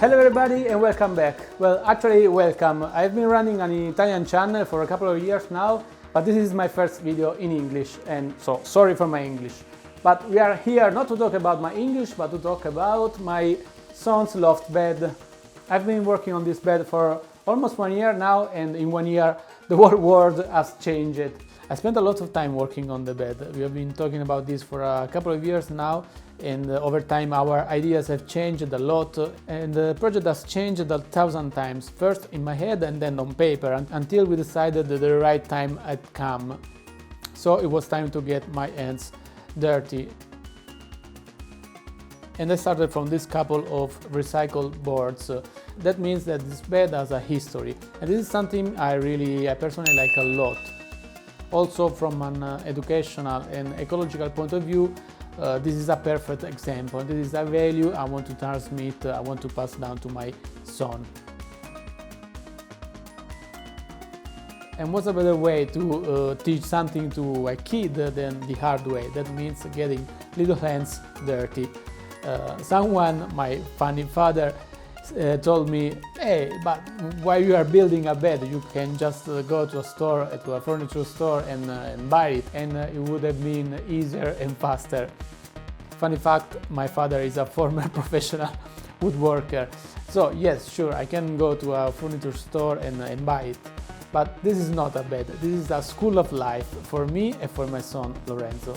Hello everybody and welcome back. Well, actually welcome. I've been running an Italian channel for a couple of years now, but this is my first video in English, and so sorry for my English. But we are here not to talk about my English, but to talk about my son's loft bed. I've been working on this bed for almost 1 year now, and in 1 year the whole world has changed. I spent a lot of time working on the bed. We have been talking about this for a couple of years now, and over time our ideas have changed a lot, and the project has changed 1,000 times, first in my head and then on paper, until we decided that the right time had come. So it was time to get my hands dirty. And I started from this couple of recycled boards. That means that this bed has a history, and this is something I personally like a lot. Also from an educational and ecological point of view, this is a perfect example. This is a value I want to transmit, I want to pass down to my son. And what's a better way to teach something to a kid than the hard way? That means getting little hands dirty. Someone, my funny father, told me, hey, but while you are building a bed, you can just go to a store, to a furniture store and buy it, and it would have been easier and faster. Funny fact, my father is a former professional woodworker. So yes, sure, I can go to a furniture store and buy it. But this is not a bed, this is a school of life for me and for my son Lorenzo.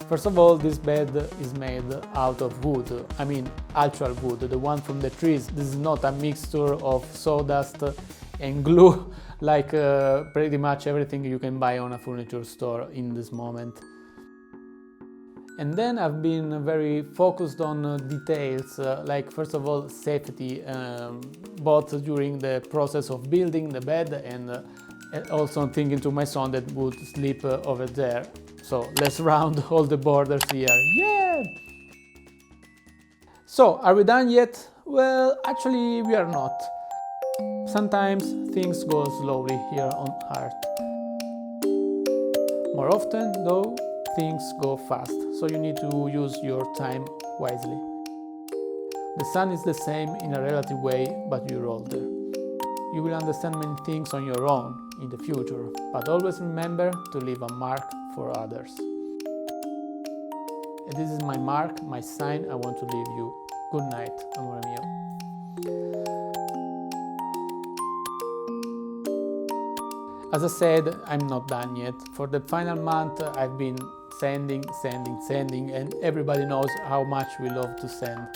First of all, this bed is made out of wood, I mean actual wood, the one from the trees. This is not a mixture of sawdust and glue like pretty much everything you can buy on a furniture store in this moment. And then I've been very focused on details, like first of all safety, both during the process of building the bed and also thinking to my son that would sleep over there. So let's round all the borders here. Yeah! So, are we done yet? Well, actually we are not. Sometimes things go slowly here on Earth. More often, though, things go fast, so you need to use your time wisely. The sun is the same in a relative way, but you're older. You will understand many things on your own in the future, but always remember to leave a mark for others. And this is my mark, my sign I want to leave you. Good night, amore mio. As I said, I'm not done yet. For the final month I've been sanding, and everybody knows how much we love to sand.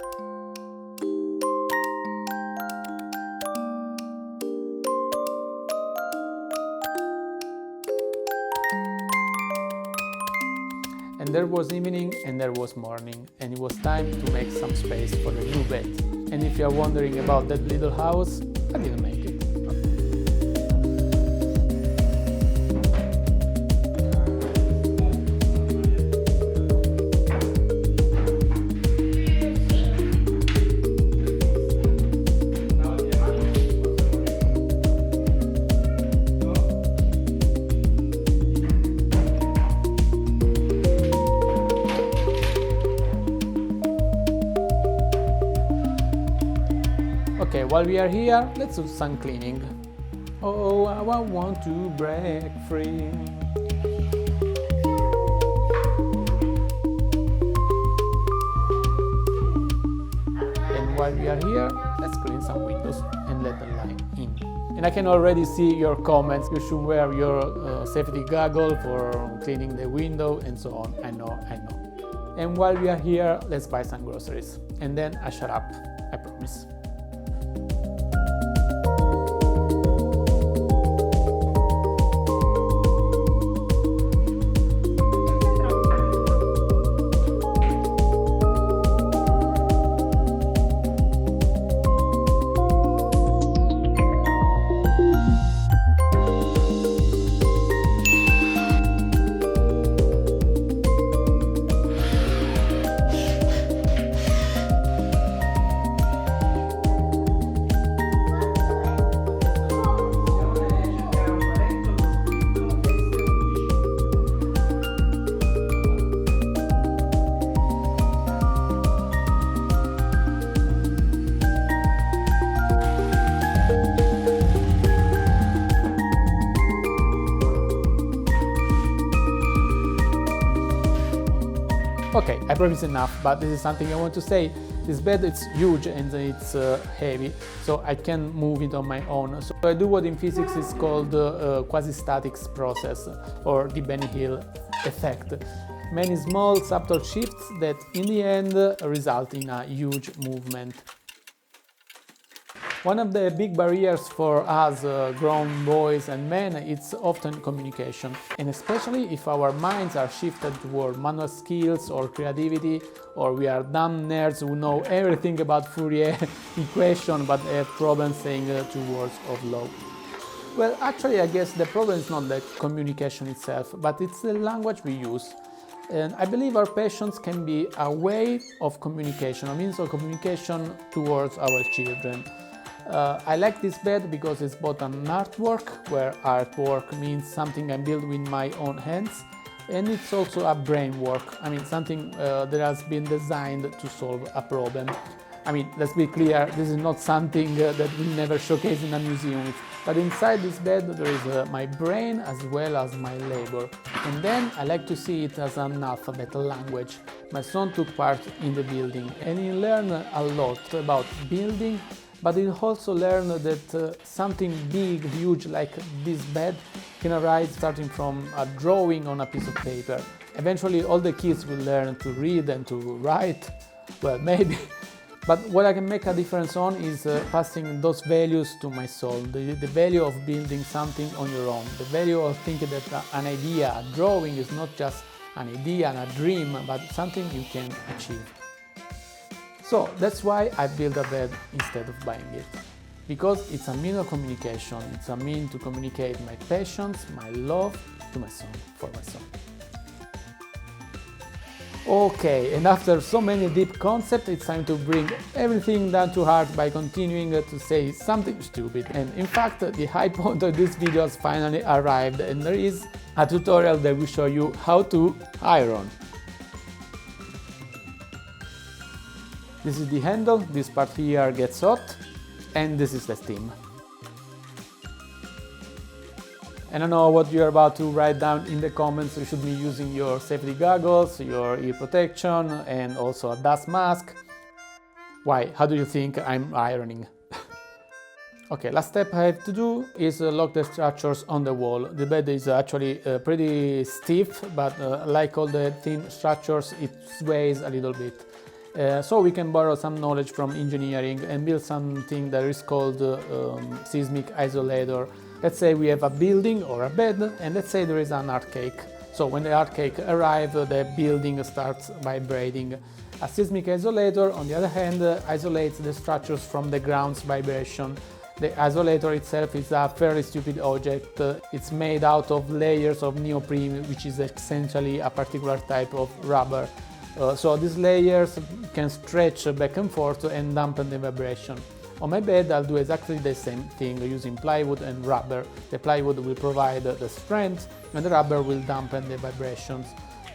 And there was evening and there was morning, and it was time to make some space for the new bed. And if you are wondering about that little house, I didn't make it. Okay, while we are here, let's do some cleaning. Oh, I want to break free. And while we are here, let's clean some windows and let the light in. And I can already see your comments. You should wear your safety goggle for cleaning the window and so on. I know. And while we are here, let's buy some groceries. And then I shut up, I promise. Okay, I promise enough, but this is something I want to say. This bed, it's huge and it's heavy, so I can move it on my own. So I do what in physics is called quasi-statics process, or the Benny Hill effect. Many small subtle shifts that in the end result in a huge movement. One of the big barriers for us grown boys and men is often communication, and especially if our minds are shifted toward manual skills or creativity, or we are dumb nerds who know everything about Fourier equation but have problems saying two words of law. Well, actually I guess the problem is not the communication itself, but it's the language we use. And I believe our passions can be a way of communication, a means of communication towards our children. I like this bed because it's both an artwork, where artwork means something I build with my own hands, and it's also a brain work. I mean, something that has been designed to solve a problem. I mean, let's be clear, this is not something that we never showcase in a museum, but inside this bed there is my brain as well as my labor. And then I like to see it as an alphabet, a language. My son took part in the building and he learned a lot about building, but he also learned that something big, huge like this bed can arise starting from a drawing on a piece of paper. Eventually all the kids will learn to read and to write, well, maybe. But what I can make a difference on is passing those values to my soul, the value of building something on your own, the value of thinking that an idea, a drawing is not just an idea and a dream, but something you can achieve. So that's why I built a bed instead of buying it. Because it's a means of communication, it's a means to communicate my passions, my love to my son, for my son. Okay, and after so many deep concepts, it's time to bring everything down to earth by continuing to say something stupid. And in fact, the high point of this video has finally arrived, and there is a tutorial that will show you how to iron. This is the handle, this part here gets hot, and this is the steam. And I know what you're about to write down in the comments. You should be using your safety goggles, your ear protection, and also a dust mask. Why? How do you think I'm ironing? Okay, last step I have to do is lock the structures on the wall. The bed is actually pretty stiff, but like all the thin structures, it sways a little bit. So we can borrow some knowledge from engineering and build something that is called seismic isolator. Let's say we have a building or a bed, and let's say there is an earthquake. So when the earthquake arrives, the building starts vibrating. A seismic isolator, on the other hand, isolates the structures from the ground's vibration. The isolator itself is a fairly stupid object. It's made out of layers of neoprene, which is essentially a particular type of rubber. So these layers can stretch back and forth and dampen the vibration. On my bed I'll do exactly the same thing using plywood and rubber. The plywood will provide the strength and the rubber will dampen the vibrations.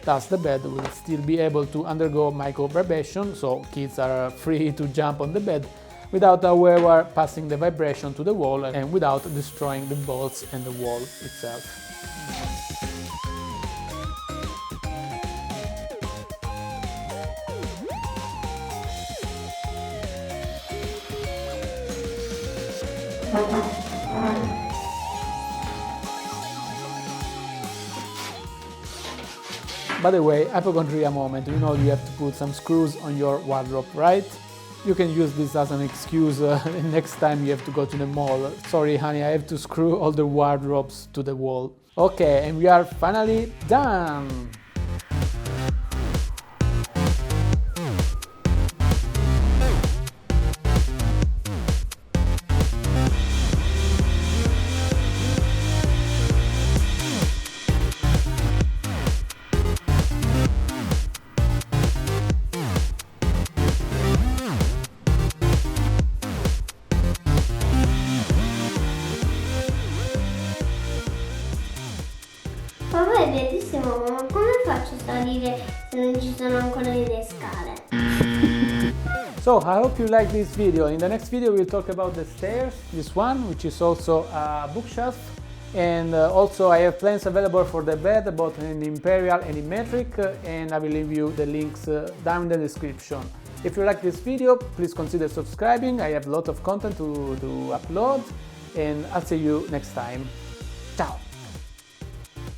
Thus the bed will still be able to undergo micro vibration, so kids are free to jump on the bed without however passing the vibration to the wall and without destroying the bolts and the wall itself. By the way, hypochondria moment, you know you have to put some screws on your wardrobe, right? You can use this as an excuse next time you have to go to the mall. Sorry honey, I have to screw all the wardrobes to the wall. Okay, and we are finally done! Papà è bellissimo, ma come faccio a salire se non ci sono ancora le scale? So I hope you like this video. In the next video we'll talk about the stairs, this one which is also a bookshelf, And also I have plans available for the bed, both in imperial and in metric, and I will leave you the links down in the description. If you like this video, please consider subscribing. I have a lot of content to upload, and I'll see you next time. Ciao!